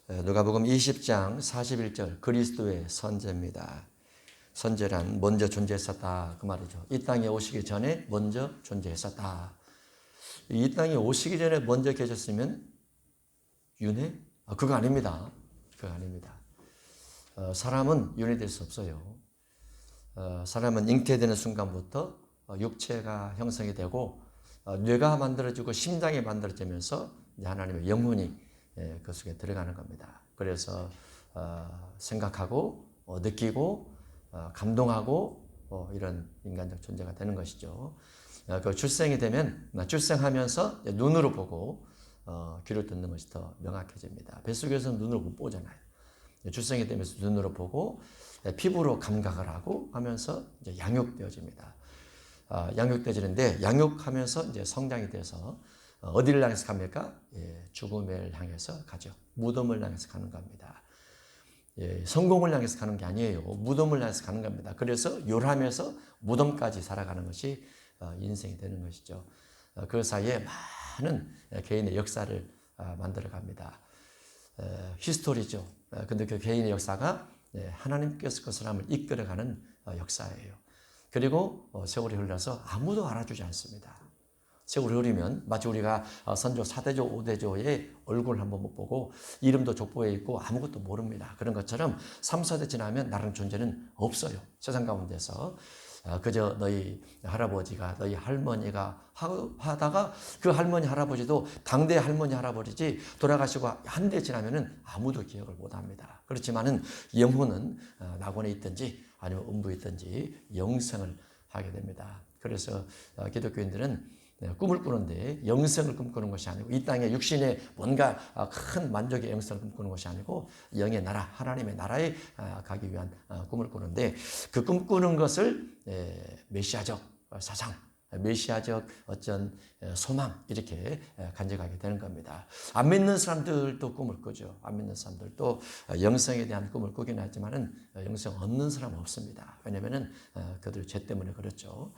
누가복음 20장 41절 그리스도의 선제입니다. 선제란 먼저 존재했었다 그 말이죠. 이 땅에 오시기 전에 먼저 존재했었다. 이 땅에 오시기 전에 먼저 계셨으면 윤회? 그거 아닙니다. 그거 아닙니다. 사람은 윤회될 수 없어요. 사람은 잉태되는 순간부터 육체가 형성이 되고 뇌가 만들어지고 심장이 만들어지면서 하나님의 영혼이 그 속에 들어가는 겁니다. 그래서 생각하고 느끼고 감동하고 이런 인간적 존재가 되는 것이죠. 그 출생이 되면 출생하면서 눈으로 보고 귀로 듣는 것이 더 명확해집니다. 뱃속에서는 눈으로 못 보잖아요. 출생이 되면서 눈으로 보고 피부로 감각을 하고 하면서 이제 양육되어집니다. 양육되어지는데 양육하면서 이제 성장이 돼서 어디를 향해서 갑니까? 죽음을 향해서 가죠. 무덤을 향해서 가는 겁니다. 성공을 향해서 가는 게 아니에요. 무덤을 향해서 가는 겁니다. 그래서 요람에서 무덤까지 살아가는 것이 인생이 되는 것이죠. 그 사이에 많은 개인의 역사를 만들어 갑니다. 히스토리죠. 근데 그 개인의 역사가 하나님께서 그 사람을 이끌어가는 역사예요. 그리고 세월이 흘러서 아무도 알아주지 않습니다. 세월이 흐르면 마치 우리가 선조 4대조 5대조의 얼굴을 한번 못 보고 이름도 족보에 있고 아무것도 모릅니다. 그런 것처럼 3, 4대 지나면 나라는 존재는 없어요. 세상 가운데서. 그저 너희 할아버지가 너희 할머니가 하다가 그 할머니 할아버지도 당대 할머니 할아버지지 돌아가시고 한 대 지나면은 아무도 기억을 못합니다. 그렇지만은 영혼은 낙원에 있든지 아니면 음부에 있든지 영생을 하게 됩니다. 그래서 기독교인들은 꿈을 꾸는데 영생을 꿈꾸는 것이 아니고 이 땅의 육신의 뭔가 큰 만족의 영생을 꿈꾸는 것이 아니고 영의 나라 하나님의 나라에 가기 위한 꿈을 꾸는데 그 꿈꾸는 것을 메시아적 사상 메시아적 어떤 소망 이렇게 간직하게 되는 겁니다. 안 믿는 사람들도 꿈을 꾸죠. 안 믿는 사람들도 영생에 대한 꿈을 꾸긴 하지만은 영생 얻는 사람은 없습니다. 왜냐하면은 그들 죄 때문에 그렇죠.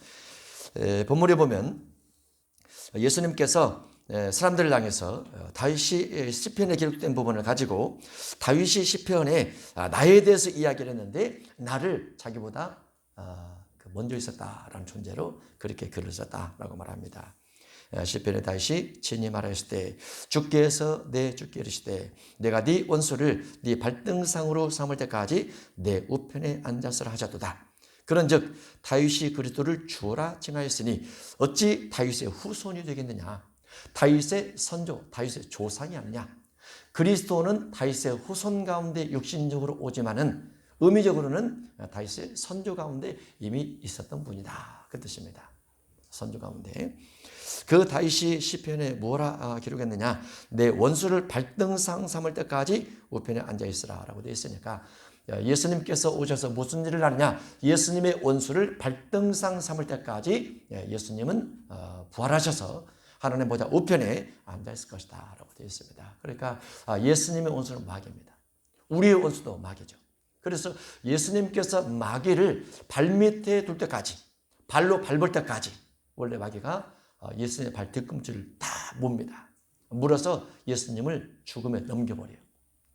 본문에 보면 예수님께서 사람들을 향해서 다윗이 시편에 기록된 부분을 가지고 다윗이 시편에 나에 대해서 이야기를 했는데 나를 자기보다 먼저 있었다라는 존재로 그렇게 글을 썼다라고 말합니다. 시편에 다윗이 친히 말하였을 때 주께서 내 주께 이르시되 내가 네 원수를 네 발등상으로 삼을 때까지 내 우편에 앉았으라 하셨도다. 그런즉 다윗이 그리스도를 주라 칭하였으니 어찌 다윗의 후손이 되겠느냐? 다윗의 선조, 다윗의 조상이 아니냐? 그리스도는 다윗의 후손 가운데 육신적으로 오지만은 의미적으로는 다윗의 선조 가운데 이미 있었던 분이다. 그 뜻입니다. 선조 가운데. 그 다윗이 시편에 뭐라 기록했느냐? 내 원수를 발등상 삼을 때까지 우편에 앉아 있으라라고 되어 있으니까 예수님께서 오셔서 무슨 일을 하느냐? 예수님의 원수를 발등상 삼을 때까지 예수님은 부활하셔서 하나님 보좌 우편에 앉아 있을 것이다 라고 되어 있습니다. 그러니까 예수님의 원수는 마귀입니다. 우리의 원수도 마귀죠. 그래서 예수님께서 마귀를 발밑에 둘 때까지 발로 밟을 때까지 원래 마귀가 예수님의 발 뒤꿈치를 다 뭅니다. 물어서 예수님을 죽음에 넘겨버려요.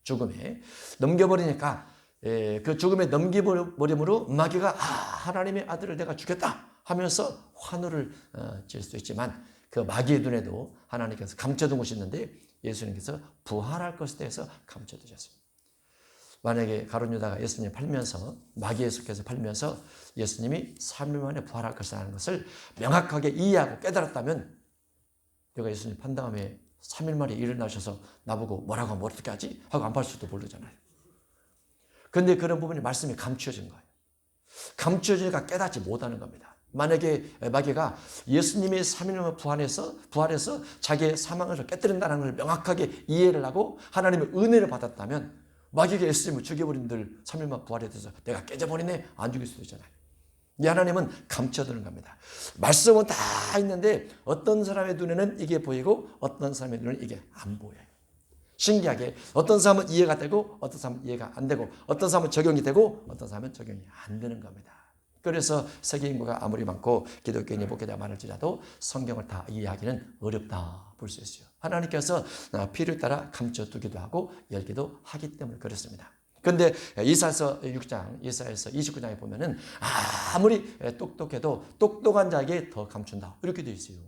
죽음에 넘겨버리니까 그 죽음에 넘겨버림으로 마귀가 하나님의 아들을 내가 죽였다 하면서 환호를 질 수 있지만 그 마귀의 눈에도 하나님께서 감춰둔 것이 있는데 예수님께서 부활할 것에 대해서 감춰두셨습니다. 만약에 가룟 유다가 예수님 팔면서 마귀에 속해서 팔면서 예수님이 3일 만에 부활할 것이라는 것을 명확하게 이해하고 깨달았다면 내가 예수님 판 다음에 3일 만에 일어나셔서 나보고 뭐라고 하면 어떻게 하지? 하고 안 팔 수도 모르잖아요. 그런데 그런 부분이 말씀이 감추어진 거예요. 감추어지니까 깨닫지 못하는 겁니다. 만약에 마귀가 예수님이 3일 만에 부활해서 자기의 사망을 깨뜨린다는 걸 명확하게 이해를 하고 하나님의 은혜를 받았다면 마귀가 예수님을 죽여버린들 3일 만에 부활해서 내가 깨져버리네 안 죽일 수도 있잖아요. 이 하나님은 감춰두는 겁니다. 말씀은 다 있는데 어떤 사람의 눈에는 이게 보이고 어떤 사람의 눈에는 이게 안 보여요. 신기하게 어떤 사람은 이해가 되고 어떤 사람은 이해가 안 되고 어떤 사람은 적용이 되고 어떤 사람은 적용이 안 되는 겁니다. 그래서 세계 인구가 아무리 많고 기독교인이 목회자 많을지라도 성경을 다 이해하기는 어렵다 볼 수 있어요. 하나님께서 필요에 따라 감춰두기도 하고 열기도 하기 때문에 그렇습니다. 그런데 이사야서 6장, 이사야서 29장에 보면은 아무리 똑똑해도 똑똑한 자에게 더 감춘다 이렇게 되어 있어요.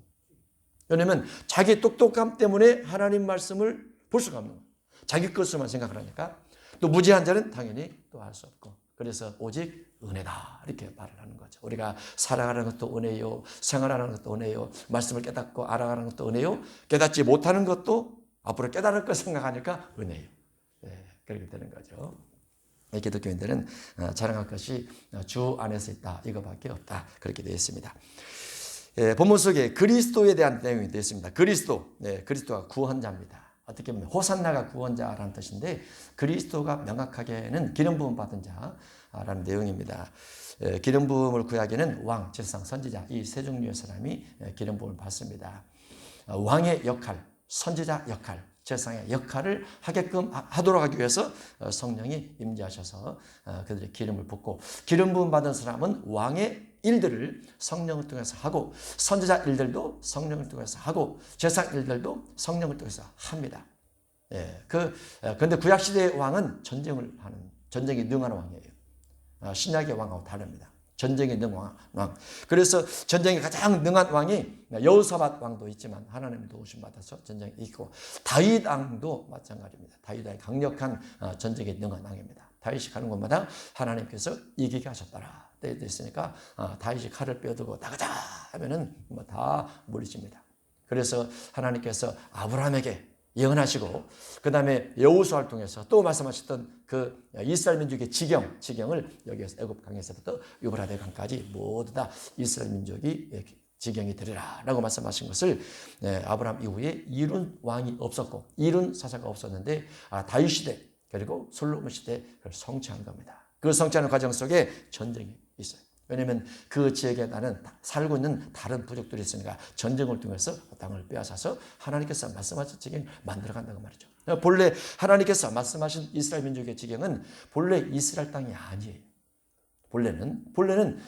왜냐하면 자기 똑똑함 때문에 하나님 말씀을 볼 수가 없는 거예요. 자기 것으로만 생각을 하니까. 또 무지한 자는 당연히 또 알 수 없고, 그래서 오직 은혜다 이렇게 말을 하는 거죠. 우리가 살아가는 것도 은혜요, 생활하는 것도 은혜요, 말씀을 깨닫고 알아가는 것도 은혜요, 깨닫지 못하는 것도 앞으로 깨달을 것 생각하니까 은혜요. 네, 그렇게 되는 거죠. 기독교인들은 자랑할 것이 주 안에서 있다 이거밖에 없다 그렇게 되어 있습니다. 본문 속에 그리스도에 대한 내용이 되어 있습니다. 그리스도, 그리스도가 구원자입니다. 어떻게 보면 호산나가 구원자라는 뜻인데 그리스도가 명확하게는 기름 부음 받은 자라는 내용입니다. 기름 부음을 구약에는 왕, 제사장, 선지자 이 세 종류의 사람이 기름 부음을 받습니다. 왕의 역할, 선지자 역할, 제사장의 역할을 하도록 하기 위해서 성령이 임재하셔서 그들의 기름을 붓고, 기름 부음 받은 사람은 왕의 일들을 성령을 통해서 하고, 선지자 일들도 성령을 통해서 하고, 제사장 일들도 성령을 통해서 합니다. 그런데 구약시대의 왕은 전쟁에 능한 왕이에요. 신약의 왕하고 다릅니다. 전쟁에 능한 왕. 그래서 전쟁에 가장 능한 왕이 여호사밧 왕도 있지만 하나님의 도우심 받아서 전쟁에 있고, 다윗 왕도 마찬가지입니다. 다윗 왕이 강력한 전쟁에 능한 왕입니다. 다윗이 가는 곳마다 하나님께서 이기게 하셨더라. 되어 있으니까 다윗이 칼을 빼두고 나가자 하면은 다 물리칩니다. 그래서 하나님께서 아브라함에게 예언하시고, 그 다음에 여호수아를 통해서 또 말씀하셨던 그 이스라엘 민족의 지경을 여기에서 애굽 강에서부터 유브라데 강까지 모두 다 이스라엘 민족이 지경이 되리라 라고 말씀하신 것을 아브라함 이후에 이룬 왕이 없었고 이룬 사사가 없었는데 다윗 시대 그리고 솔로몬 시대에 성취한 겁니다. 그 성취하는 과정 속에 전쟁이 있어요. 왜냐하면 그 지역에 나는 살고 있는 다른 부족들이 있으니까 전쟁을 통해서 땅을 빼앗아서 하나님께서 말씀하신 지경을 만들어간다고 말이죠. 본래 하나님께서 말씀하신 이스라엘 민족의 지경은 본래 이스라엘 땅이 아니에요. 본래는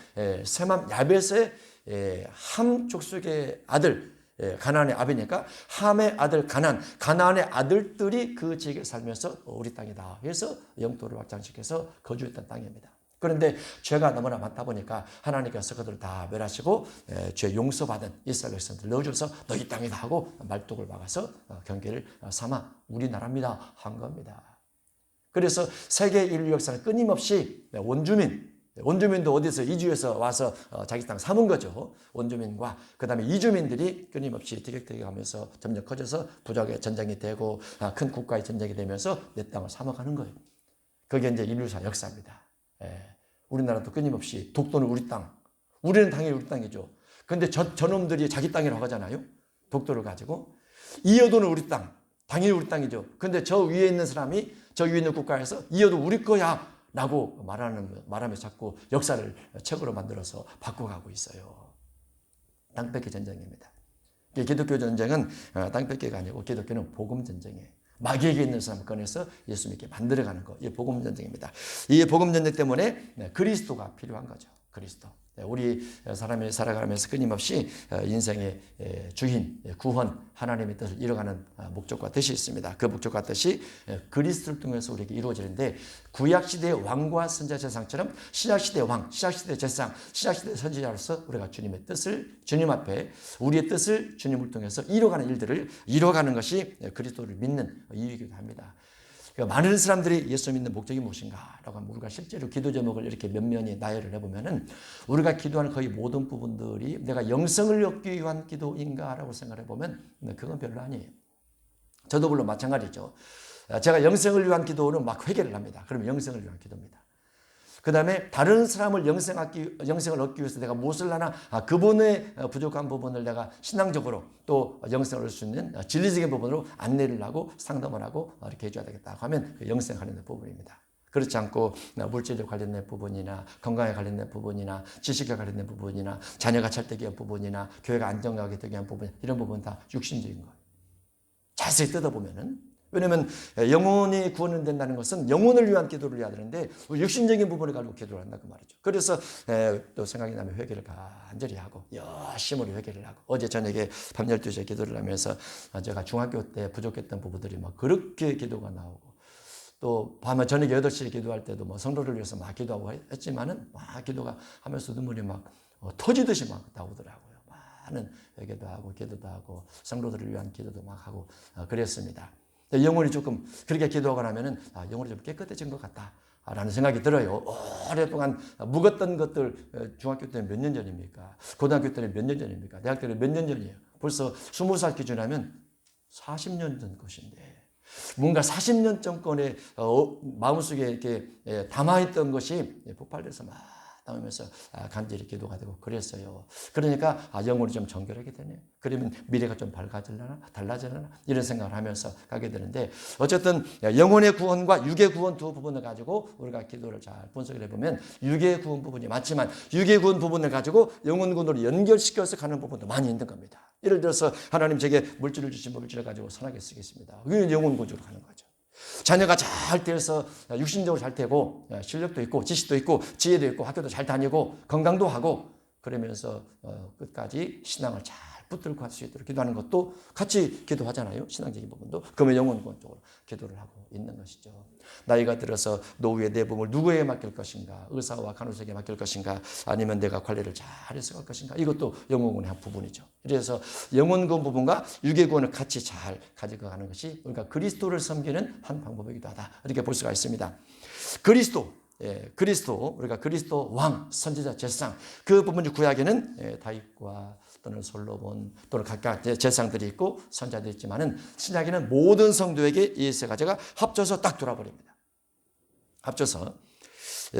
세맘 야베스의 함 족속의 아들 가나안의 아비니까 함의 아들 가나안의 아들들이 그 지역에 살면서 우리 땅이다 해서 영토를 확장시켜서 거주했던 땅입니다. 그런데 죄가 너무나 많다 보니까 하나님께서 그들을 다 멸하시고 죄 용서받은 이스라엘 백성들 넣어줘서 너희 땅이다 하고 말뚝을 막아서 경계를 삼아 우리나라입니다 한 겁니다. 그래서 세계 인류 역사는 끊임없이 원주민도 어디서 이주해서 와서 자기 땅 삼은 거죠. 원주민과 그 다음에 이주민들이 끊임없이 티격태격하면서 점점 커져서 부족의 전쟁이 되고 큰 국가의 전쟁이 되면서 내 땅을 삼아가는 거예요. 그게 이제 인류사 역사입니다. 우리나라도 끊임없이 독도는 우리 땅, 우리는 당연히 우리 땅이죠. 그런데 저놈들이 자기 땅이라고 하잖아요. 독도를 가지고. 이어도는 우리 땅, 당연히 우리 땅이죠. 그런데 저 위에 있는 사람이 저 위에 있는 국가에서 이어도 우리 거야 라고 말하면서 자꾸 역사를 책으로 만들어서 바꿔가고 있어요. 땅 뺏기 전쟁입니다. 기독교 전쟁은 땅 뺏기가 아니고 기독교는 복음 전쟁이에요. 마귀에게 있는 사람을 꺼내서 예수 믿게 만들어가는 거. 이게 복음 전쟁입니다. 이 복음 전쟁 때문에 그리스도가 필요한 거죠. 그리스도. 우리 사람이 살아가면서 끊임없이 인생의 주인, 구원, 하나님의 뜻을 이뤄가는 목적과 뜻이 있습니다. 그 목적과 뜻이 그리스도를 통해서 우리에게 이루어지는데, 구약시대의 왕과 선지자 제사장처럼 신약시대의 왕, 신약시대의 제사장, 신약시대의 선지자로서 우리가 주님의 뜻을, 주님 앞에 우리의 뜻을 주님을 통해서 이뤄가는 일들을 이뤄가는 것이 그리스도를 믿는 이유이기도 합니다. 그러니까 많은 사람들이 예수 믿는 목적이 무엇인가 라고 하면 우리가 실제로 기도 제목을 이렇게 면면히 나열을 해보면은 우리가 기도하는 거의 모든 부분들이 내가 영성을 얻기 위한 기도인가 라고 생각해 보면 그건 별로 아니에요. 저도 물론 마찬가지죠. 제가 영성을 위한 기도는 막 회개를 합니다. 그러면 영성을 위한 기도입니다. 그 다음에 다른 사람을 영생을 얻기 위해서 내가 무엇을 하나, 그분의 부족한 부분을 내가 신앙적으로 또 영생을 얻을 수 있는 진리적인 부분으로 안내를 하고 상담을 하고 이렇게 해줘야 되겠다 하면 영생 관련된 부분입니다. 그렇지 않고 물질에 관련된 부분이나 건강에 관련된 부분이나 지식에 관련된 부분이나 자녀가 잘 되게 한 부분이나 교회가 안정하게 되게 한 부분, 이런 부분 다 육신적인 거예요. 자세히 뜯어보면은. 왜냐하면 영혼이 구원된다는 것은 영혼을 위한 기도를 해야 되는데 육신적인 부분을 가지고 기도를 한다 그 말이죠. 그래서 또 생각이 나면 회개를 간절히 하고 열심으로 회개를 하고 어제 저녁에 밤 12시에 기도를 하면서 제가 중학교 때 부족했던 부분들이 막 그렇게 기도가 나오고 또 밤에 저녁에 8시에 기도할 때도 뭐 성도를 위해서 막 기도하고 했지만은 막 기도가 하면서 눈물이 막 터지듯이 막 나오더라고요. 많은 회개도 하고 기도도 하고 성도들을 위한 기도도 막 하고 그랬습니다. 영혼이 조금 그렇게 기도하고 나면은 영혼이 좀 깨끗해진 것 같다라는 생각이 들어요. 오랫동안 묵었던 것들 중학교 때는 몇 년 전입니까? 고등학교 때는 몇 년 전입니까? 대학 때는 몇 년 전이에요. 벌써 20살 기준하면 40년 전 것인데 뭔가 40년 전권에 마음속에 이렇게 담아있던 것이 폭발돼서 막 나오면서 간절히 기도가 되고 그랬어요. 그러니까 영혼이 좀 정결하게 되네. 그러면 미래가 좀 밝아지려나 달라지려나 이런 생각을 하면서 가게 되는데 어쨌든 영혼의 구원과 육의 구원 두 부분을 가지고 우리가 기도를 잘 분석을 해보면 육의 구원 부분이 많지만 육의 구원 부분을 가지고 영혼 구원으로 연결시켜서 가는 부분도 많이 있는 겁니다. 예를 들어서 하나님 제게 물질을 주신 물질을 가지고 선하게 쓰겠습니다. 그게 영혼 구원으로 가는 거죠. 자녀가 잘 되어서 육신적으로 잘 되고 실력도 있고 지식도 있고 지혜도 있고 학교도 잘 다니고 건강도 하고 그러면서 끝까지 신앙을 잘 붙들고 갈 수 있도록 기도하는 것도 같이 기도하잖아요. 신앙적인 부분도. 그러면 영혼권 쪽으로 기도를 하고 있는 것이죠. 나이가 들어서 노후의 내 몸을 누구에게 맡길 것인가? 의사와 간호사에게 맡길 것인가? 아니면 내가 관리를 잘해서 갈 것인가? 이것도 영혼권의 한 부분이죠. 그래서 영혼권 부분과 유괴권을 같이 잘 가져가는 것이 우리가 그리스도를 섬기는 한 방법이기도 하다. 이렇게 볼 수가 있습니다. 그리스도, 우리가 그리스도 왕, 선지자, 제사장 그 부분이 구약에는 다윗과 또는 솔로몬 또는 각각 제사장들이 있고 선자들이 있지만은 신약에는 모든 성도에게 이 세 가지가 합쳐서 딱 돌아버립니다. 합쳐서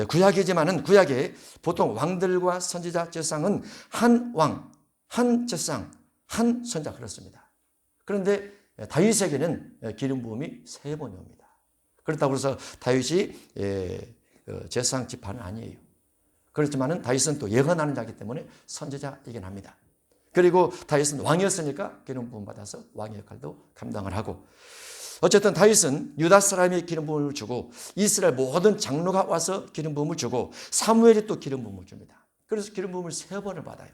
구약이지만은 구약에 보통 왕들과 선지자, 제사장은 한 왕, 한 제사장, 한 선자 그렇습니다. 그런데 다윗에게는 기름 부음이 3번이 옵니다. 그렇다고 해서 다윗이 제사장 지파는 아니에요. 그렇지만은 다윗은 또 예언하는 자이기 때문에 선지자이긴 합니다. 그리고 다윗은 왕이었으니까 기름 부음 받아서 왕의 역할도 감당을 하고 어쨌든 다윗은 유다 사람이 기름 부음을 주고 이스라엘 모든 장로가 와서 기름 부음을 주고 사무엘이 또 기름 부음을 줍니다. 그래서 기름 부음을 3번을 받아요.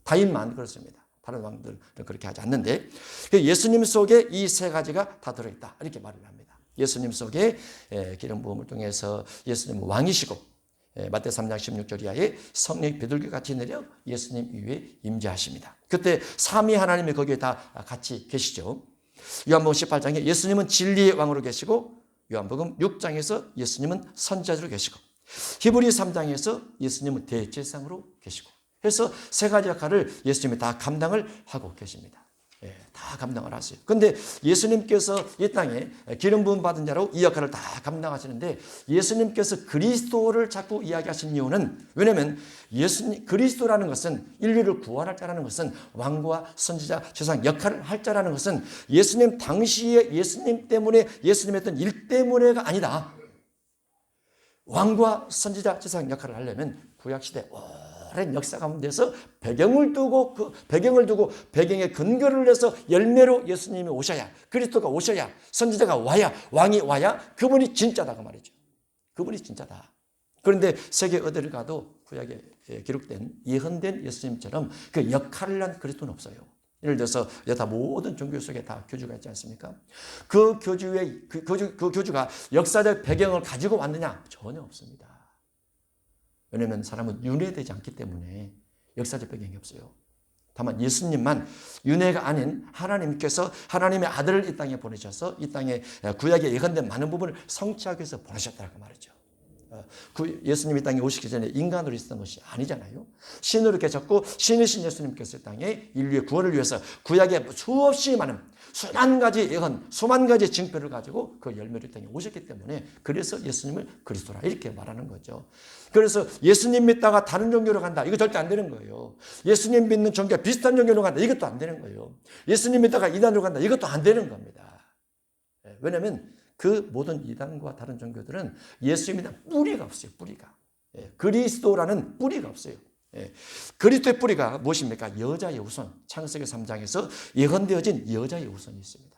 다윗만 그렇습니다. 다른 왕들은 그렇게 하지 않는데 예수님 속에 이 3가지가 다 들어있다 이렇게 말을 합니다. 예수님 속에 기름 부음을 통해서 예수님은 왕이시고 마태 3장 16절 이하에 성령이 비둘기같이 내려 예수님 위에 임재하십니다. 그때 삼위 하나님이 거기에 다 같이 계시죠. 요한복음 18장에 예수님은 진리의 왕으로 계시고 요한복음 6장에서 예수님은 선지자로 계시고 히브리 3장에서 예수님은 대제사장으로 계시고 해서 3가지 역할을 예수님이 다 감당을 하고 계십니다. 다 감당을 하세요. 그런데 예수님께서 이 땅에 기름 부음 받은 자로 이 역할을 다 감당하시는데 예수님께서 그리스도를 자꾸 이야기하신 이유는 왜냐하면 그리스도라는 것은 인류를 구원할 자라는 것은 왕과 선지자, 제사장 역할을 할 자라는 것은 예수님 당시에 예수님 때문에 예수님 했던 일 때문에가 아니다. 왕과 선지자, 제사장 역할을 하려면 구약시대 오랜 역사 가운데서 배경을 두고 배경에 근거를 해서 열매로 예수님이 오셔야 그리스도가 오셔야 선지자가 와야 왕이 와야 그분이 진짜다고 말이죠. 그분이 진짜다. 그런데 세계 어디를 가도 구약에 기록된 예언된 예수님처럼 그 역할을 한 그리스도는 없어요. 예를 들어서 여타 모든 종교 속에 다 교주가 있지 않습니까? 그 교주가 역사적 배경을 가지고 왔느냐? 전혀 없습니다. 왜냐하면 사람은 윤회되지 않기 때문에 역사적 배경이 없어요. 다만 예수님만 윤회가 아닌 하나님께서 하나님의 아들을 이 땅에 보내셔서 이 땅에 구약에 예언된 많은 부분을 성취하기 위해서 보내셨다고 말이죠. 예수님이 땅에 오시기 전에 인간으로 있었던 것이 아니잖아요. 신으로 계셨고 신이신 예수님께서 이 땅에 인류의 구원을 위해서 구약에 수없이 많은 수만 가지 예언, 수만 가지 징표를 가지고 그 열매를 이 땅에 오셨기 때문에 그래서 예수님을 그리스도라 이렇게 말하는 거죠. 그래서 예수님 믿다가 다른 종교로 간다. 이거 절대 안 되는 거예요. 예수님 믿는 종교가 비슷한 종교로 간다. 이것도 안 되는 거예요. 예수님 믿다가 이단으로 간다. 이것도 안 되는 겁니다. 왜냐하면 그 모든 이단과 다른 종교들은 예수님에 뿌리가 없어요. 뿌리가. 그리스도라는 뿌리가 없어요. 그리스도의 뿌리가 무엇입니까? 여자의 후손. 창세기 3장에서 예언되어진 여자의 후손이 있습니다.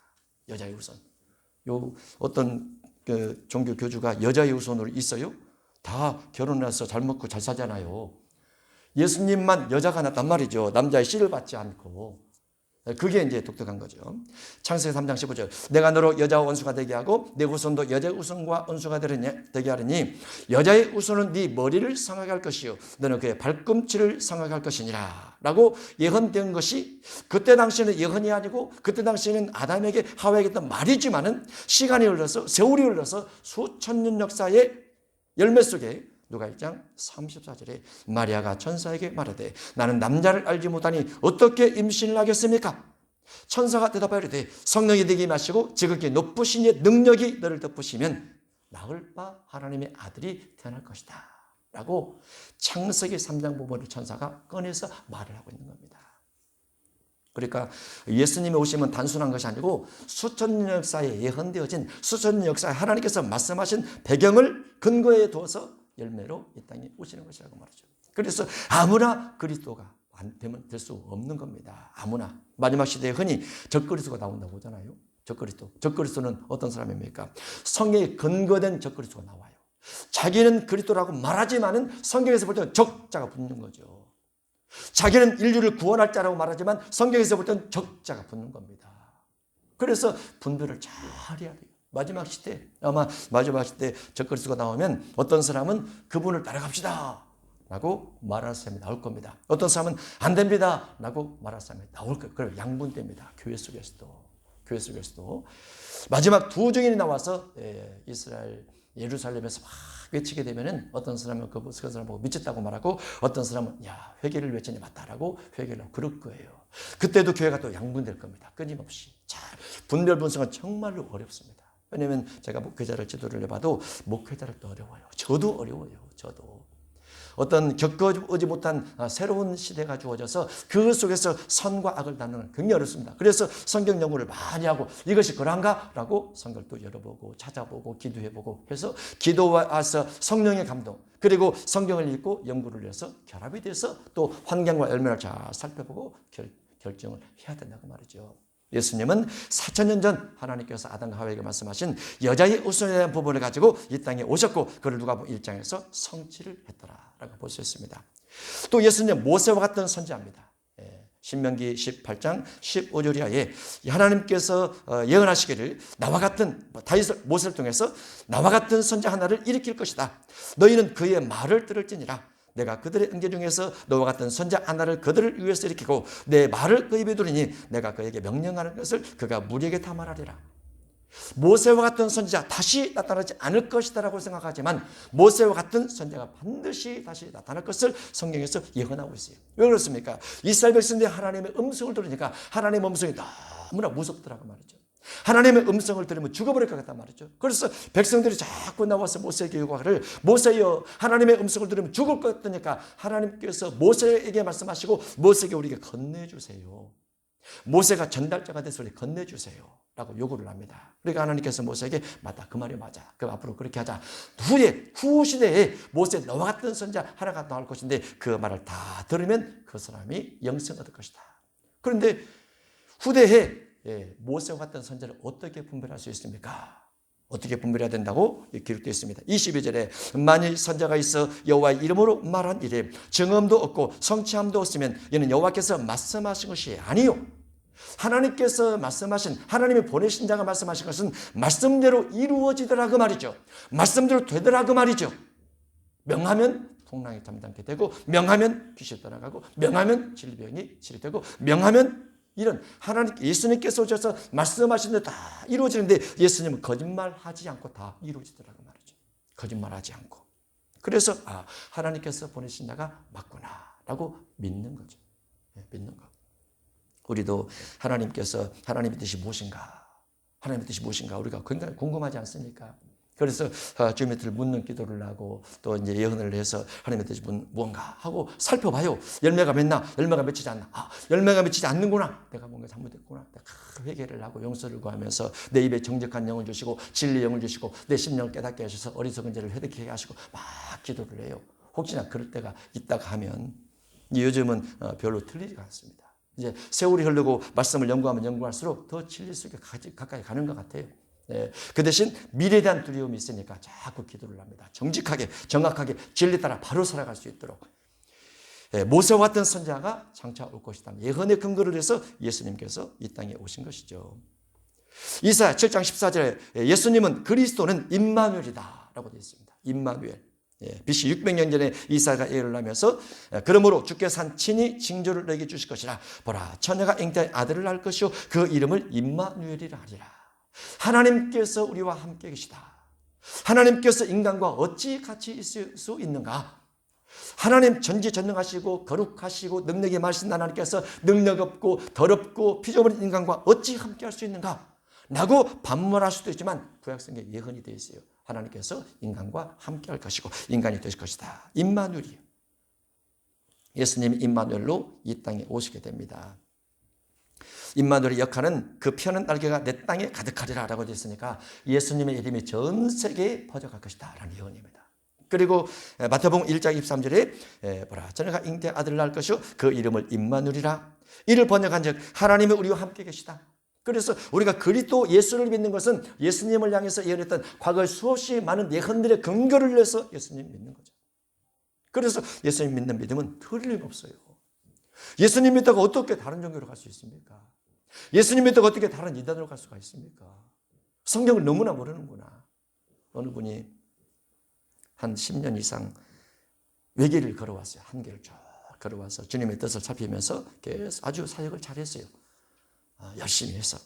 여자의 후손. 요 어떤 그 종교 교주가 여자의 우선으로 있어요? 다 결혼해서 잘 먹고 잘 사잖아요. 예수님만 여자가 났단 말이죠. 남자의 씨를 받지 않고. 그게 이제 독특한 거죠. 창세기 3장 15절. 내가 너로 여자와 원수가 되게 하고 내 후손도 여자의 후손과 원수가 되게 하리니 여자의 후손은 네 머리를 상하게 할 것이요 너는 그의 발꿈치를 상하게 할 것이니라 라고 예언된 것이 그때 당시에는 예언이 아니고 그때 당시에는 아담에게 하와에게 했던 말이지만은 시간이 흘러서 세월이 흘러서 수천 년 역사의 열매 속에 누가 1장 34절에 마리아가 천사에게 말하되 나는 남자를 알지 못하니 어떻게 임신을 하겠습니까? 천사가 대답하되 성령이 네게 임하시고 지극히 높으신 이의 능력이 너를 덮으시면 나을 바 하나님의 아들이 태어날 것이다 라고 창세기 3장 부분을 천사가 꺼내서 말을 하고 있는 겁니다. 그러니까 예수님이 오시면 단순한 것이 아니고 수천 년 역사에 예언되어진 수천 년 역사에 하나님께서 말씀하신 배경을 근거에 두어서 열매로 이 땅에 오시는 것이라고 말하죠. 그래서 아무나 그리스도가 되면 될 수 없는 겁니다. 아무나. 마지막 시대에 흔히 적그리스도가 나온다고 하잖아요. 적그리스도. 적그리스도는 어떤 사람입니까? 성경에 근거된 적그리스도가 나와요. 자기는 그리스도라고 말하지만은 성경에서 볼 때는 적자가 붙는 거죠. 자기는 인류를 구원할 자라고 말하지만 성경에서 볼 때는 적자가 붙는 겁니다. 그래서 분별을 잘 해야 돼요. 마지막 시대, 아마 마지막 시대 적그리스도가 나오면 어떤 사람은 그분을 따라갑시다 라고 말할 사람이 나올 겁니다. 어떤 사람은 안 됩니다 라고 말할 사람이 나올 거예요. 그럼 양분됩니다. 교회 속에서도 마지막 두 증인이 나와서 이스라엘 예루살렘에서 막 외치게 되면은 어떤 사람은 그 사람 보고 미쳤다고 말하고 어떤 사람은 야 회개를 외치니 맞다라고 회개를 하고 그럴 거예요. 그때도 교회가 또 양분될 겁니다. 끊임없이. 자, 분별 분석은 정말로 어렵습니다. 왜냐하면 제가 목회자를 지도를 해봐도 목회자를 또 어려워요. 저도 어려워요. 저도. 어떤 겪어오지 못한 새로운 시대가 주어져서 그 속에서 선과 악을 나누는 굉장히 어렵습니다. 그래서 성경 연구를 많이 하고 이것이 그런가? 라고 성경을 또 열어보고 찾아보고 기도해보고 해서 기도와서 성령의 감동 그리고 성경을 읽고 연구를 해서 결합이 돼서 또 환경과 열매를 잘 살펴보고 결정을 해야 된다고 말이죠. 예수님은 4,000년 전 하나님께서 아담과 하와에게 말씀하신 여자의 우선에 대한 부분을 가지고 이 땅에 오셨고 그를 누가복음 1장에서 성취를 했더라라고 볼 수 있습니다. 또 예수님은 모세와 같은 선지자입니다. 신명기 18장 15절 이하에 하나님께서 예언하시기를 나와 같은 다윗을 모세를 통해서 나와 같은 선지자 하나를 일으킬 것이다. 너희는 그의 말을 들을지니라. 내가 그들의 응계 중에서 너와 같은 선지자 하나를 그들을 위해서 일으키고 내 말을 그 입에 두리니 내가 그에게 명령하는 것을 그가 무리에게 다 말하리라. 모세와 같은 선지자 다시 나타나지 않을 것이다라고 생각하지만 모세와 같은 선지자가 반드시 다시 나타날 것을 성경에서 예언하고 있어요. 왜 그렇습니까? 이스라엘 백성들이 하나님의 음성을 들으니까 하나님의 음성이 너무나 무섭더라고 말이죠. 하나님의 음성을 들으면 죽어버릴 것 같단 말이죠. 그래서 백성들이 자꾸 나와서 모세에게 요구하기를 모세여 하나님의 음성을 들으면 죽을 것 같으니까 하나님께서 모세에게 말씀하시고 모세에게 우리에게 건네주세요. 모세가 전달자가 돼서 우리 건네주세요 라고 요구를 합니다. 그러니까 하나님께서 모세에게 맞다 그 말이 맞아 그럼 앞으로 그렇게 하자. 후 시대에 모세 너와 같은 선지자 하나가 나올 것인데 그 말을 다 들으면 그 사람이 영생을 얻을 것이다. 그런데 후대에 모세와 같은 선지자를 어떻게 분별할 수 있습니까? 어떻게 분별해야 된다고 기록되어 있습니다. 22절에 만일 선지자가 있어 여호와의 이름으로 말한 일에 증언도 없고 성취함도 없으면 이는 여호와께서 말씀하신 것이 아니요 하나님께서 말씀하신 하나님이 보내신 자가 말씀하신 것은 말씀대로 이루어지더라 그 말이죠. 말씀대로 되더라 그 말이죠. 명하면 풍랑이 잠잠게 되고 명하면 귀신이 떠나가고 명하면 질병이 치료되고 명하면 이런 하나님 예수님께서 오셔서 말씀하신 대로 다 이루어지는데 예수님은 거짓말하지 않고 다 이루어지더라고 말이죠. 거짓말하지 않고. 그래서 하나님께서 보내신 자가 맞구나라고 믿는 거죠. 믿는 거. 우리도 하나님께서 하나님의 뜻이 무엇인가? 하나님의 뜻이 무엇인가? 우리가 굉장히 궁금하지 않습니까? 그래서 주님의 뜻을 묻는 기도를 하고 또 이제 예언을 해서 하나님의 뜻이 무언가 하고 살펴봐요. 열매가 맺나? 열매가 맺히지 않나? 열매가 맺히지 않는구나. 내가 뭔가 잘못했구나. 내가 회개를 하고 용서를 구하면서 내 입에 정직한 영을 주시고 진리의 영을 주시고 내 심령을 깨닫게 하셔서 어리석은 죄를 회개하게 하시고 막 기도를 해요. 혹시나 그럴 때가 있다가 하면 요즘은 별로 틀리지가 않습니다. 이제 세월이 흐르고 말씀을 연구하면 연구할수록 더 진리 속에 가까이 가는 것 같아요. 그 대신 미래에 대한 두려움이 있으니까 자꾸 기도를 합니다. 정직하게, 정확하게 진리 따라 바로 살아갈 수 있도록. 모세와 같은 선자가 장차 올 것이다. 예언의 근거를 해서 예수님께서 이 땅에 오신 것이죠. 이사야 7장 14절에 예수님은 그리스도는 임마누엘이다 라고 되어 있습니다. 임마누엘. BC 600년 전에 이사야가 예언을 하면서 그러므로 주께서 한 친히 징조를 너에게 주실 것이라. 보라 처녀가 잉태한 아들을 낳을 것이요 그 이름을 임마누엘이라 하리라. 하나님께서 우리와 함께 계시다. 하나님께서 인간과 어찌 같이 있을 수 있는가? 하나님 전지전능하시고 거룩하시고 능력이 많으신 하나님께서 능력 없고 더럽고 피조물인 인간과 어찌 함께 할 수 있는가? 라고 반문할 수도 있지만 구약성경에 예언이 되어 있어요. 하나님께서 인간과 함께 할 것이고 인간이 되실 것이다. 임마누엘이에요. 예수님이 임마누엘로 이 땅에 오시게 됩니다. 임마누엘의 역할은 그 펴는 날개가 내 땅에 가득하리라 라고 되어 있으니까 예수님의 이름이 전 세계에 퍼져갈 것이다 라는 예언입니다. 그리고 마태복음 1장 23절에 보라 처녀가 잉태한 아들을 낳을 것이요 그 이름을 임마누엘이라. 이를 번역한즉 하나님이 우리와 함께 계시다. 그래서 우리가 그리스도 예수를 믿는 것은 예수님을 향해서 예언했던 과거의 수없이 많은 예언들의 근거를 내서 예수님 믿는 거죠. 그래서 예수님 믿는 믿음은 틀림없어요. 예수님 믿다가 어떻게 다른 종교로 갈 수 있습니까? 예수님 믿다가 어떻게 다른 이단으로 갈 수가 있습니까? 성경을 너무나 모르는구나. 어느 분이 한 10년 이상 외길을 걸어왔어요. 한길을 쭉 걸어와서 주님의 뜻을 살피면서 계속 아주 사역을 잘했어요. 열심히 해서.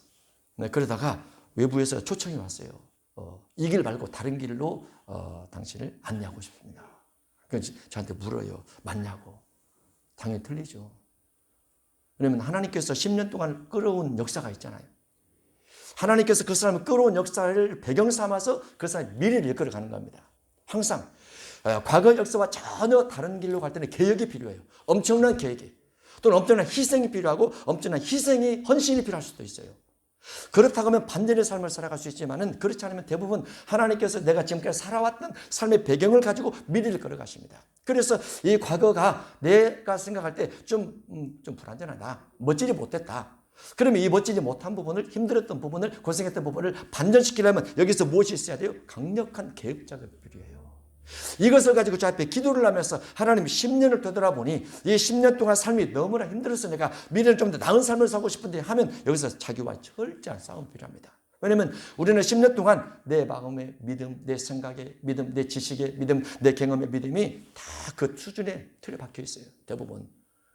그러다가 외부에서 초청이 왔어요. 이 길 말고 다른 길로 당신을 안내하고 싶습니다. 그래서 저한테 물어요. 맞냐고. 당연히 틀리죠. 왜냐하면 하나님께서 10년 동안 끌어온 역사가 있잖아요. 하나님께서 그 사람을 끌어온 역사를 배경 삼아서 그 사람의 미래를 이끌어가는 겁니다. 항상 과거 역사와 전혀 다른 길로 갈 때는 개혁이 필요해요. 엄청난 개혁이. 또는 엄청난 희생이 필요하고 엄청난 희생이 헌신이 필요할 수도 있어요. 그렇다고 하면 반전의 삶을 살아갈 수 있지만은 그렇지 않으면 대부분 하나님께서 내가 지금까지 살아왔던 삶의 배경을 가지고 미래를 걸어가십니다. 그래서 이 과거가 내가 생각할 때 좀 불완전하다. 멋지지 못했다. 그러면 이 멋지지 못한 부분을 힘들었던 부분을 고생했던 부분을 반전시키려면 여기서 무엇이 있어야 돼요? 강력한 개혁 작업이 필요해요. 이것을 가지고 저 앞에 기도를 하면서 하나님 10년을 되돌아보니 이 10년 동안 삶이 너무나 힘들어서 내가 미래를 좀 더 나은 삶을 살고 싶은데 하면 여기서 자기와 철저한 싸움이 필요합니다. 왜냐하면 우리는 10년 동안 내 마음의 믿음, 내 생각의 믿음, 내 지식의 믿음, 내 경험의 믿음이 다 그 수준에 틀에 박혀 있어요. 대부분.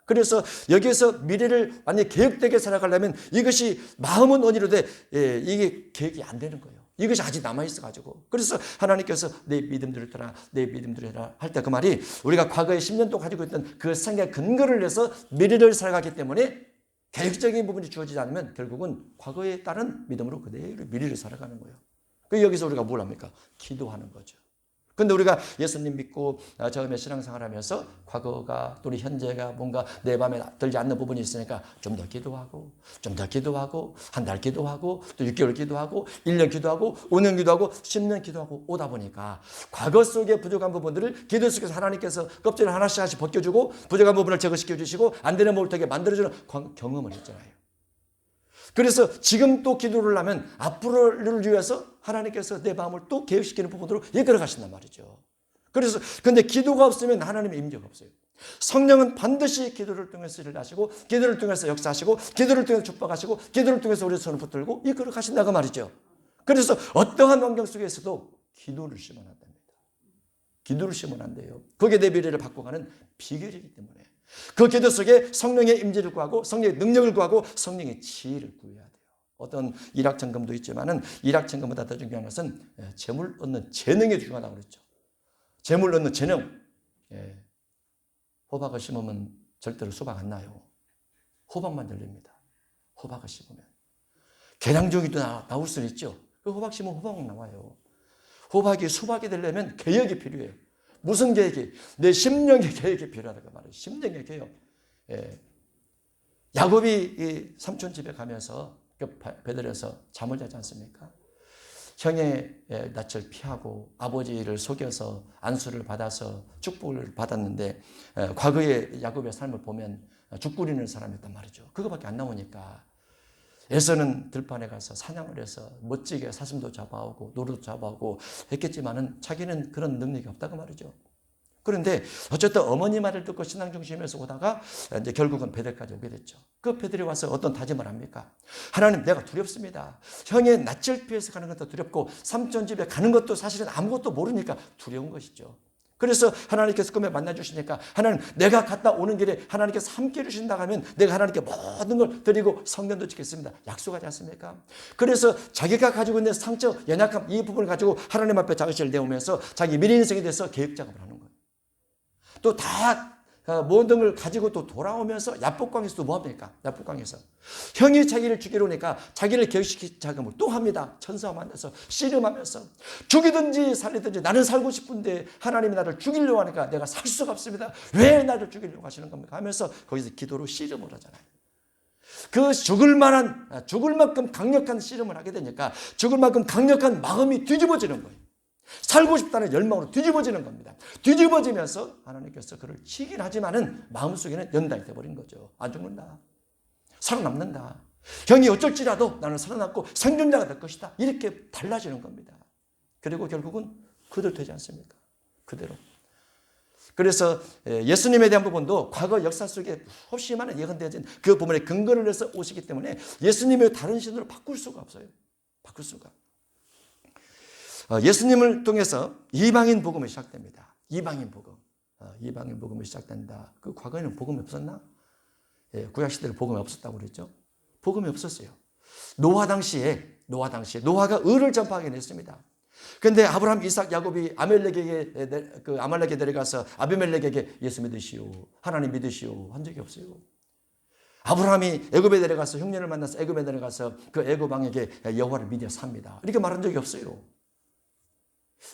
그래서 여기에서 미래를 완전히 개혁되게 살아가려면 이것이 마음은 원이로되 이게 계획이 안 되는 거예요. 이것이 아직 남아있어가지고. 그래서 하나님께서 내 믿음들을 따라, 내 믿음들을 따라 할 때 그 말이 우리가 과거에 10년 동안 가지고 있던 그 생각의 근거를 내서 미래를 살아가기 때문에 계획적인 부분이 주어지지 않으면 결국은 과거에 따른 믿음으로 그대로 미래를 살아가는 거예요. 그 여기서 우리가 뭘 합니까? 기도하는 거죠. 근데 우리가 예수님 믿고 처음에 신앙생활 하면서 과거가 또 우리 현재가 뭔가 내 마음에 들지 않는 부분이 있으니까 좀 더 기도하고 좀 더 기도하고 한 달 기도하고 또 6개월 기도하고 1년 기도하고 5년 기도하고 10년 기도하고 오다 보니까 과거 속에 부족한 부분들을 기도 속에서 하나님께서 껍질을 하나씩 벗겨주고 부족한 부분을 제거시켜 주시고 안 되는 부분을 되게 만들어주는 경험을 했잖아요. 그래서 지금 또 기도를 하면 앞으로를 위해서 하나님께서 내 마음을 또 개혁시키는 부분으로 이끌어 가신단 말이죠. 그래서 근데 기도가 없으면 하나님의 임재가 없어요. 성령은 반드시 기도를 통해서 일을 하시고 기도를 통해서 역사하시고 기도를 통해서 축복하시고 기도를 통해서 우리 손을 붙들고 이끌어 가신다고 말이죠. 그래서 어떠한 환경 속에서도 기도를 쉬면 안 됩니다. 기도를 쉬면 안 돼요. 그게 내 미래를 바꿔가는 비결이기 때문에 그 기도 속에 성령의 임재를 구하고 성령의 능력을 구하고 성령의 지혜를 구해야 돼요. 어떤 일확천금도 있지만은 일확천금보다 더 중요한 것은 재물 얻는 재능이 중요하다고 그랬죠. 재물 얻는 재능. 호박을 심으면 절대로 수박 안 나요. 호박만 열립니다. 호박을 심으면. 계량종이도 나올 수는 있죠. 그 호박 심으면 호박 나와요. 호박이 수박이 되려면 개혁이 필요해요. 무슨 계획이? 내 심령의 계획이 필요하다고 말해요. 심령의 개혁. 야곱이 삼촌 집에 가면서 베들에서 잠을 자지 않습니까? 형의 낯을 피하고 아버지를 속여서 안수를 받아서 축복을 받았는데 과거의 야곱의 삶을 보면 죽 부리는 사람이었단 말이죠. 그거밖에 안 나오니까 에서는 들판에 가서 사냥을 해서 멋지게 사슴도 잡아오고 노루도 잡아오고 했겠지만은 자기는 그런 능력이 없다고 말이죠. 그런데 어쨌든 어머니 말을 듣고 신앙 중심에서 오다가 이제 결국은 베델까지 오게 됐죠. 그 베델에 와서 어떤 다짐을 합니까? 하나님, 내가 두렵습니다. 형의 낯을 피해서 가는 것도 두렵고 삼촌 집에 가는 것도 사실은 아무것도 모르니까 두려운 것이죠. 그래서 하나님께서 꿈에 만나주시니까 하나님, 내가 갔다 오는 길에 하나님께서 함께 해주신다고 하면 내가 하나님께 모든 걸 드리고 성전도 짓겠습니다. 약속하지 않습니까? 그래서 자기가 가지고 있는 상처, 연약함 이 부분을 가지고 하나님 앞에 자신을 내오면서 자기 미래 인생에 대해서 계획 작업을 하는 거예요. 또 다 모든 걸 가지고 또 돌아오면서 야복강에서 또 뭐합니까? 야복강에서 형이 자기를 죽이려 하니까 자기를 계획시킬 작업을 또 합니다. 천사와 만나서 씨름하면서 죽이든지 살리든지 나는 살고 싶은데 하나님이 나를 죽이려고 하니까 내가 살 수가 없습니다. 왜 나를 죽이려고 하시는 겁니까? 하면서 거기서 기도로 씨름을 하잖아요. 그 죽을 만큼 강력한 씨름을 하게 되니까 죽을 만큼 강력한 마음이 뒤집어지는 거예요. 살고 싶다는 열망으로 뒤집어지는 겁니다. 뒤집어지면서 하나님께서 그를 치긴 하지만은 마음속에는 연단이 돼버린 거죠. 안 죽는다. 살아남는다. 형이 어쩔지라도 나는 살아남고 생존자가 될 것이다. 이렇게 달라지는 겁니다. 그리고 결국은 그대로 되지 않습니까? 그대로. 그래서 예수님에 대한 부분도 과거 역사 속에 수없이 많은 예언되어진 그 부분에 근거를 해서 오시기 때문에 예수님을 다른 신으로 바꿀 수가 없어요. 바꿀 수가. 예수님을 통해서 이방인 복음이 시작됩니다. 이방인 복음. 이방인 복음이 시작된다. 그 과거에는 복음이 없었나? 구약시대에 복음이 없었다고 그랬죠. 복음이 없었어요. 노아 당시에 노아가 의를 전파하긴 했습니다. 그런데 아브라함, 이삭, 야곱이 아말렉에 내려가서 아비멜렉에게 예수 믿으시오, 하나님 믿으시오 한 적이 없어요. 아브라함이 애굽에 내려가서 흉년을 만나서 애굽에 내려가서 그 애굽 왕에게 여호와를 믿어 삽니다. 이렇게 말한 적이 없어요.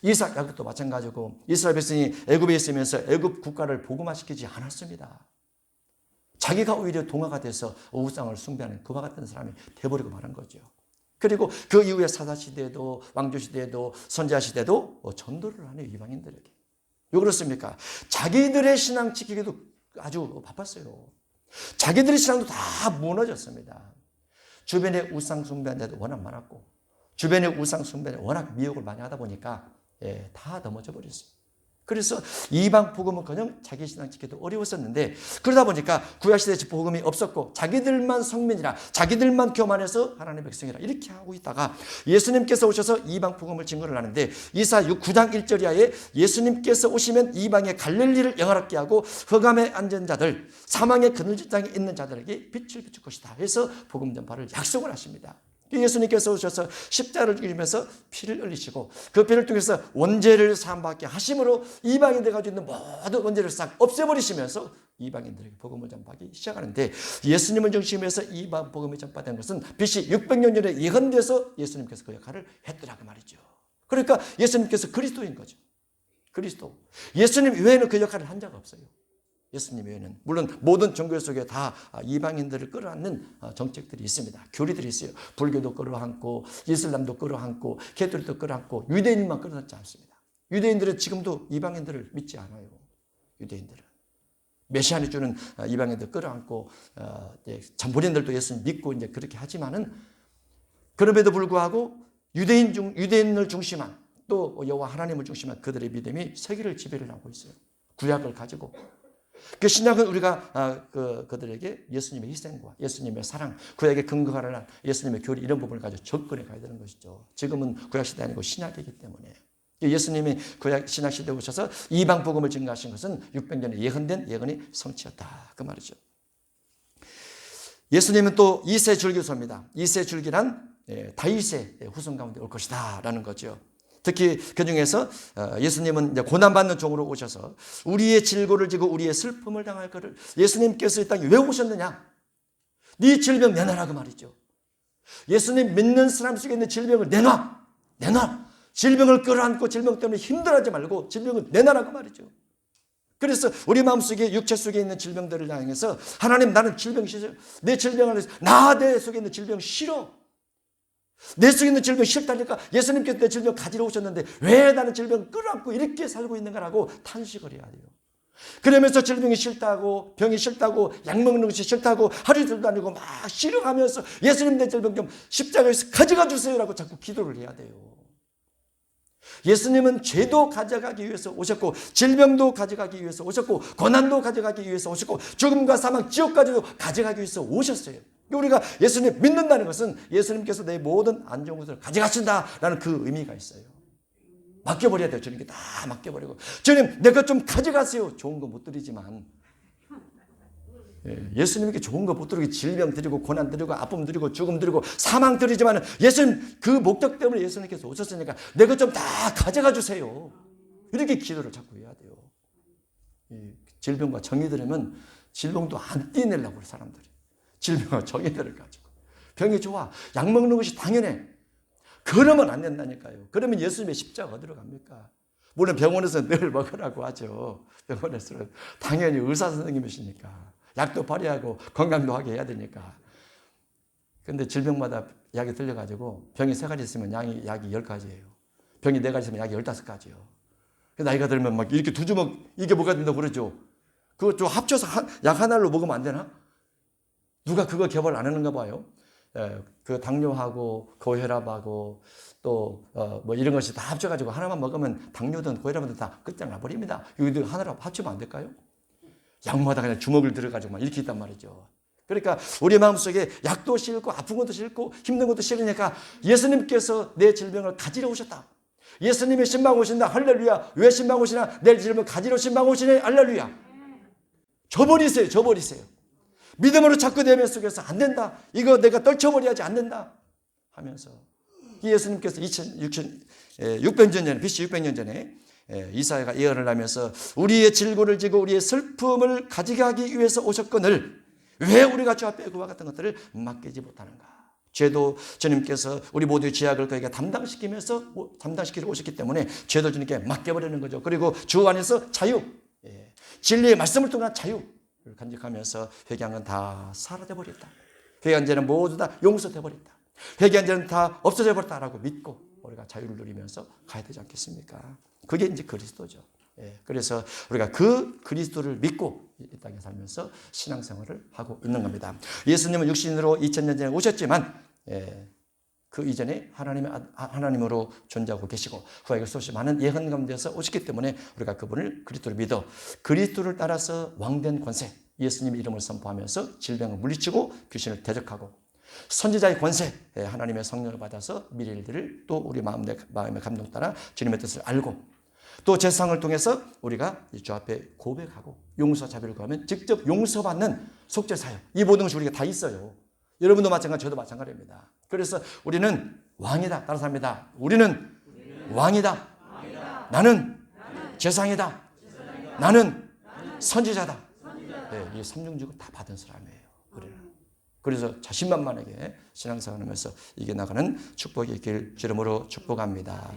이삭, 야곱도 마찬가지고 이스라엘 백성이 애굽에 있으면서 애굽 국가를 복음화시키지 않았습니다. 자기가 오히려 동화가 돼서 우상을 숭배하는 그와 같은 사람이 돼버리고 말한 거죠. 그리고 그 이후에 사사시대에도 왕조시대에도 선지자시대에도 전도를 하는 이방인들에게. 왜 그렇습니까? 자기들의 신앙 지키기도 아주 바빴어요. 자기들의 신앙도 다 무너졌습니다. 주변에 우상 숭배하는 데도 워낙 많았고 주변에 우상 숭배에 워낙 미혹을 많이 하다 보니까 다 넘어져 버렸어요. 그래서 이방 복음은커녕 자기 신앙 지키기도 어려웠었는데 그러다 보니까 구약시대에 복음이 없었고 자기들만 성민이라 자기들만 교만해서 하나님의 백성이라 이렇게 하고 있다가 예수님께서 오셔서 이방 복음을 증거를 하는데 이사 9장 1절 이하에 예수님께서 오시면 이방의 갈릴리를 영화롭게 하고 흑암에 앉은 자들 사망의 그늘진 땅에 있는 자들에게 빛을 비출 것이다 해서 복음 전파를 약속을 하십니다. 예수님께서 오셔서 십자가를 죽이면서 피를 흘리시고 그 피를 통해서 원죄를 사함받게 하심으로 이방인들 가지고 있는 모든 원죄를 싹 없애버리시면서 이방인들에게 복음을 전파하기 시작하는데 예수님을 중심해서 이방 복음이 전파된 것은 BC 600년 전에 예언돼서 예수님께서 그 역할을 했더라고 말이죠. 그러니까 예수님께서 그리스도인 거죠. 그리스도. 예수님 외에는 그 역할을 한 적 없어요. 예수님 외에는. 물론 모든 종교 속에 다 이방인들을 끌어안는 정책들이 있습니다. 교리들이 있어요. 불교도 끌어안고 이슬람도 끌어안고 캐톨릭도 끌어안고 유대인만 끌어안지 않습니다. 유대인들은 지금도 이방인들을 믿지 않아요. 유대인들은. 메시아를 주는 이방인들 끌어안고 본인들도 예수님 믿고 이제 그렇게 하지만은 그럼에도 불구하고 유대인을 중심한 또 여호와 하나님을 중심한 그들의 믿음이 세계를 지배를 하고 있어요. 구약을 가지고. 그 신약은 우리가 그들에게 예수님의 희생과 예수님의 사랑, 구약에 근거하는 예수님의 교리 이런 부분을 가지고 접근해 가야 되는 것이죠. 지금은 구약시대 아니고 신약이기 때문에. 예수님이 구약 신약시대에 오셔서 이방 복음을 증거하신 것은 600년에 예언된 예언이 성취였다. 그 말이죠. 예수님은 또 이세 줄기소입니다. 이세 줄기란 다윗의 후손 가운데 올 것이다 라는 거죠. 특히 그 중에서 예수님은 이제 고난받는 종으로 오셔서 우리의 질고를 지고 우리의 슬픔을 당할 것을 예수님께서 이 땅에 왜 오셨느냐? 네 질병 내놔라 그 말이죠. 예수님 믿는 사람 속에 있는 질병을 내놔. 질병을 끌어안고 질병 때문에 힘들어하지 말고 질병을 내놔라 그 말이죠. 그래서 우리 마음속에 육체 속에 있는 질병들을 향해서 하나님 나는 질병 싫어. 내 질병을 내 속에 있는 질병 싫어. 내 속에 있는 질병 싫다니까 예수님께서 내 질병 가지러 오셨는데 왜 나는 질병 끌어안고 이렇게 살고 있는가라고 탄식을 해야 돼요. 그러면서 질병이 싫다고, 병이 싫다고, 약 먹는 것이 싫다고 하루 이틀도 아니고 막 싫어하면서 예수님 내 질병 좀 십자가에서 가져가 주세요라고 자꾸 기도를 해야 돼요. 예수님은 죄도 가져가기 위해서 오셨고, 질병도 가져가기 위해서 오셨고, 고난도 가져가기 위해서 오셨고, 죽음과 사망, 지옥까지도 가져가기 위해서 오셨어요. 우리가 예수님 믿는다는 것은 예수님께서 내 모든 안 좋은 것을 가져가신다라는 그 의미가 있어요. 맡겨버려야 돼요. 주님께 다 맡겨버리고, 주님 내 것 좀 가져가세요. 좋은 거 못 드리지만, 예수님께 좋은 거 못 드리고 질병 드리고 고난 드리고 아픔 드리고 죽음 드리고 사망 드리지만, 예수님 그 목적 때문에 예수님께서 오셨으니까 내 것 좀 다 가져가 주세요. 이렇게 기도를 자꾸 해야 돼요. 질병과 정의 들으면 질병도 안 떼내려고 그래 사람들이. 질병과 정의들을 가지고. 병이 좋아, 약 먹는 것이 당연해. 그러면 안 된다니까요. 그러면 예수님의 십자가 어디로 갑니까? 물론 병원에서 늘 먹으라고 하죠. 병원에서는 당연히 의사 선생님이시니까 약도 발휘하고 건강도 하게 해야 되니까. 근데 질병마다 약이 틀려가지고 병이 3가지 있으면 약이 10가지예요. 병이 4가지 있으면 약이 15가지예요. 나이가 들면 막 이렇게 2주먹 이게 뭐가 된다고 그러죠. 그거 좀 합쳐서 약 하나로 먹으면 안 되나? 누가 그거 개발 안 하는가 봐요. 그 당뇨하고 고혈압하고 또 뭐 이런 것이 다 합쳐가지고 하나만 먹으면 당뇨든 고혈압이든 다 끝장나 버립니다. 이거 하나로 합치면 안 될까요? 약마다 그냥 주먹을 들어가지고 막 이렇게 있단 말이죠. 그러니까 우리 마음속에 약도 싫고 아픈 것도 싫고 힘든 것도 싫으니까 예수님께서 내 질병을 가지러 오셨다. 예수님이 신방 오신다. 할렐루야. 왜 신방 오시나? 내 질병을 가지러 신방 오시네. 할렐루야. 줘버리세요. 줘버리세요. 믿음으로 자꾸 내면 속에서 안 된다. 이거 내가 떨쳐버려야지 안 된다 하면서 예수님께서 600년 전에, BC 600년 전에 이사야가 예언을 하면서 우리의 질고를 지고 우리의 슬픔을 가져가기 위해서 오셨거늘 왜 우리가 주 앞에 그와 같은 것들을 맡기지 못하는가. 죄도 주님께서 우리 모두의 죄악을 그에게 담당시키러 오셨기 때문에 죄도 주님께 맡겨버리는 거죠. 그리고 주 안에서 자유, 진리의 말씀을 통한 자유 간직하면서 회개한 건 다 사라져버렸다. 회개한 죄는 모두 다 용서돼버렸다. 회개한 죄는 다 없어져 버렸다라고 믿고 우리가 자유를 누리면서 가야 되지 않겠습니까? 그게 이제 그리스도죠. 그래서 우리가 그 그리스도를 믿고 이 땅에 살면서 신앙생활을 하고 있는 겁니다. 예수님은 육신으로 2000년 전에 오셨지만 그 이전에 하나님으로 존재하고 계시고 후에 수없이 많은 예언 가운데서 오셨기 때문에 우리가 그분을 그리스도를 믿어 그리스도를 따라서 왕된 권세, 예수님의 이름을 선포하면서 질병을 물리치고 귀신을 대적하고 선지자의 권세, 하나님의 성령을 받아서 미래 일들을 또 우리 마음의 감동 따라 주님의 뜻을 알고 또 제사상을 통해서 우리가 주 앞에 고백하고 용서 자비를 구하면 직접 용서받는 속죄사역, 이 모든 것이 우리가 다 있어요. 여러분도 마찬가지, 저도 마찬가지입니다. 그래서 우리는 왕이다. 다른 사람이다. 우리는 왕이다. 나는 제사장이다. 나는 선지자다. 이 삼중직을 다 받은 사람이에요. 그래서 자신만만하게 신앙생활하면서 이겨나가는 축복이 있길 주름으로 축복합니다.